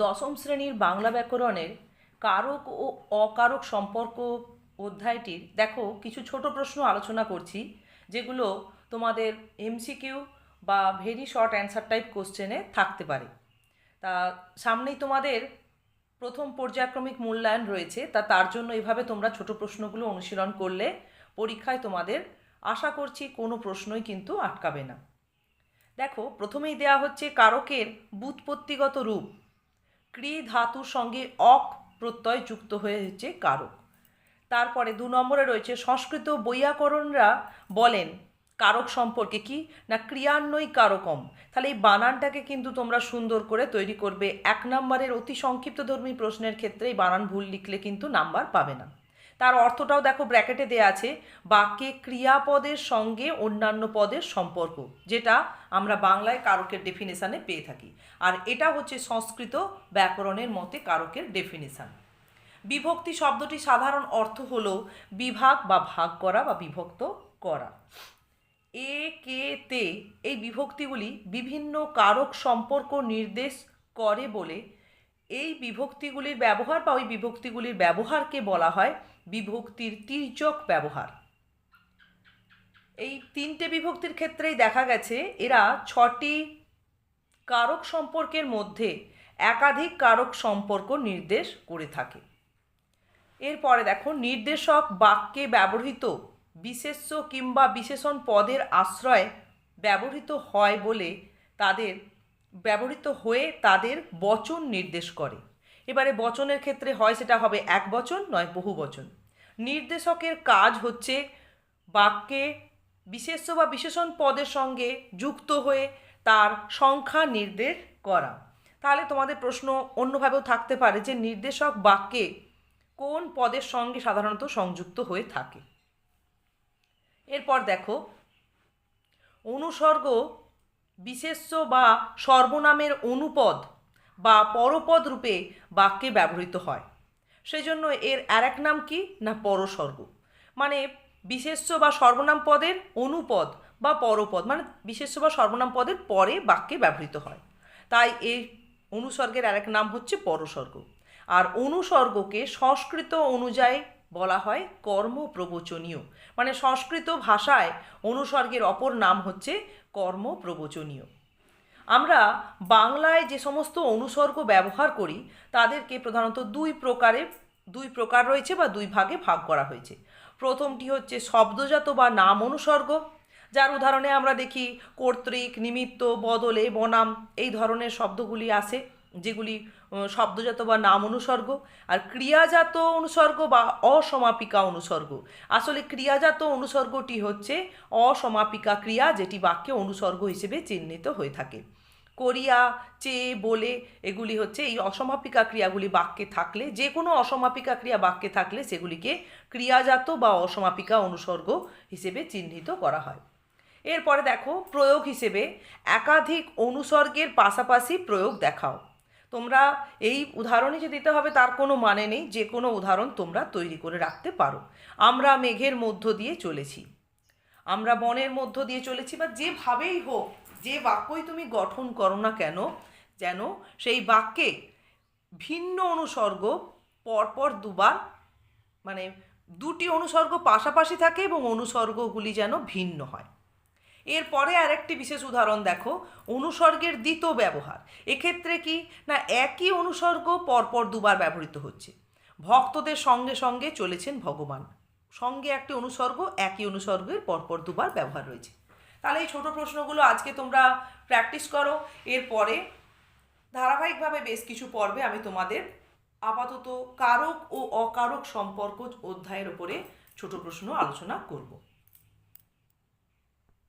দশম শ্রেণীর বাংলা ব্যাকরণের কারক ও অকারক সম্পর্ক অধ্যায়টির দেখো কিছু ছোট প্রশ্ন আলোচনা করছি, যেগুলো তোমাদের এমসিকিউ বা ভেরি শর্ট অ্যান্সার টাইপ কোশ্চেনে থাকতে পারে। তা সামনেই তোমাদের প্রথম পর্যায়ক্রমিক মূল্যায়ন রয়েছে, তার জন্য এভাবে তোমরা ছোট প্রশ্নগুলো অনুশীলন করলে পরীক্ষায় তোমাদের আশা করছি কোনো প্রশ্নই কিন্তু আটকাবে না। দেখো, প্রথমেই দেয়া হচ্ছে কারকের ব্যুৎপত্তিগত রূপ। ক্রি ধাতুর সঙ্গে অক প্রত্যয় যুক্ত হয়ে হচ্ছে কারক। তারপরে 2 নম্বরে রয়েছে সংস্কৃত বৈয়াকরণরা বলেন কারক সম্পর্কে কি না ক্রিয়ান্বয়ী কারকম। তাহলে এই বানানটাকে কিন্তু তোমরা সুন্দর করে তৈরি করবে। 1 নম্বরের অতি সংক্ষিপ্তধর্মী প্রশ্নের ক্ষেত্রে এই বানান ভুল লিখলে কিন্তু নাম্বার পাবে না। তার অর্থটাও দেখো ব্র্যাকেটে দেয়া আছে, বাক্যে ক্রিয়াপদের সঙ্গে অন্যান্য পদের সম্পর্ক, যেটা আমরা বাংলায় কারকের ডেফিনেশানে পেয়ে থাকি। আর এটা হচ্ছে সংস্কৃত ব্যাকরণের মতে কারকের ডেফিনেশান। বিভক্তি শব্দটি সাধারণ অর্থ হলো বিভাগ বা ভাগ করা বা বিভক্ত করা। এ কে তে এই বিভক্তিগুলি বিভিন্ন কারক সম্পর্ক নির্দেশ করে বলে এই বিভক্তিগুলির ব্যবহার বা ওই বিভক্তিগুলির ব্যবহারকে বলা হয় বিভক্তির তির্যক ব্যবহার। এই 3টে বিভক্তির ক্ষেত্রেই দেখা গেছে এরা 6টি কারক সম্পর্কের মধ্যে একাধিক কারক সম্পর্ক নির্দেশ করে থাকে। এরপরে দেখো, নির্দেশক বাক্যে ব্যবহৃত বিশেষ্য কিংবা বিশেষণ পদের আশ্রয়ে ব্যবহৃত হয় বলে তাদের বচন নির্দেশ করে। এবারে বচনের ক্ষেত্রে হয় সেটা হবে এক বচন নয় বহু বচন। নির্দেশকের কাজ হচ্ছে বাক্যে বিশেষ্য বা বিশেষণ পদের সঙ্গে যুক্ত হয়ে তার সংখ্যা নির্দেশ করা। তাহলে তোমাদের প্রশ্ন অন্যভাবেও থাকতে পারে যে নির্দেশক বাক্যে কোন পদের সঙ্গে সাধারণত সংযুক্ত হয়ে থাকে। এরপর দেখো, অনুসর্গ বিশেষ্য বা সর্বনামের অনুপদ বা পরপদ রূপে বাক্যে ব্যবহৃত হয়। সেজন্য এর আরেক নাম কি না পরসর্গ। মানে বিশেষ্য বা সর্বনাম পদের অনুপদ বা পরপদ, মানে বিশেষ্য বা সর্বনাম পদের পরে বাক্যে ব্যবহৃত হয়। তাই এই অনুসর্গের আরেক নাম হচ্ছে পরসর্গ। আর অনুসর্গকে সংস্কৃত অনুযায়ী বলা হয় কর্মপ্রবচনীয়। মানে সংস্কৃত ভাষায় অনুসর্গের অপর নাম হচ্ছে কর্মপ্রবচনীয়। আমরা বাংলায় যে সমস্ত অনুসর্গ ব্যবহার করি তাদেরকে প্রধানত দুই প্রকার রয়েছে বা দুই ভাগে ভাগ করা হয়েছে। প্রথমটি হচ্ছে শব্দজাত বা নাম অনুসর্গ, যার উদাহরণে আমরা দেখি কর্তৃক, নিমিত্ত, বদলে, বনাম এই ধরনের শব্দগুলি আসে, যেগুলি শব্দজাত বা নাম অনুসর্গ। আর ক্রিয়াজাত অনুসর্গ বা অসমাপিকা অনুসর্গ। আসলে ক্রিয়াজাত অনুসর্গটি হচ্ছে অসমাপিকা ক্রিয়া, যেটি বাক্যে অনুসর্গ হিসেবে চিহ্নিত হয়ে থাকে। করিয়া, চেয়ে, বলে এগুলি হচ্ছে এই অসমাপিকা ক্রিয়াগুলি বাক্যে থাকলে, যে কোনো অসমাপিকা ক্রিয়া বাক্যে থাকলে সেগুলিকে ক্রিয়াজাত বা অসমাপিকা অনুসর্গ হিসেবে চিহ্নিত করা হয়। এরপরে দেখো, প্রয়োগ হিসেবে একাধিক অনুসর্গের পাশাপাশি প্রয়োগ দেখাও। তোমরা এই উদাহরণই যে দিতে হবে তার কোনো মানে নেই, যে কোনো উদাহরণ তোমরা তৈরি করে রাখতে পারো। আমরা মেঘের মধ্য দিয়ে চলেছি, আমরা বনের মধ্য দিয়ে চলেছি, বা যেভাবেই হোক, যে বাক্যই তুমি গঠন করো না কেন, যেন সেই বাক্যে ভিন্ন অনুসর্গ পরপর দুবার, মানে দুটি অনুসর্গ পাশাপাশি থাকে এবং অনুসর্গগুলি যেন ভিন্ন হয়। এরপরে আরেকটি বিশেষ উদাহরণ দেখো, অনুসর্গের দ্বিতীয় ব্যবহার। এক্ষেত্রে কি না একই অনুসর্গ পরপর দুবার ব্যবহৃত হচ্ছে। ভক্তদের সঙ্গে সঙ্গে চলেছেন ভগবান, সঙ্গে একটি অনুসর্গ, একই অনুসর্গের পরপর দুবার ব্যবহার রয়েছে। তাহলে এই ছোট প্রশ্নগুলো আজকে তোমরা প্র্যাকটিস করো। এরপরে ধারাবাহিকভাবে বেশ কিছু পর্বে আমি তোমাদের আপাতত কারক ও অকারক সম্পর্ক অধ্যায়ের উপরে ছোট প্রশ্ন আলোচনা করব।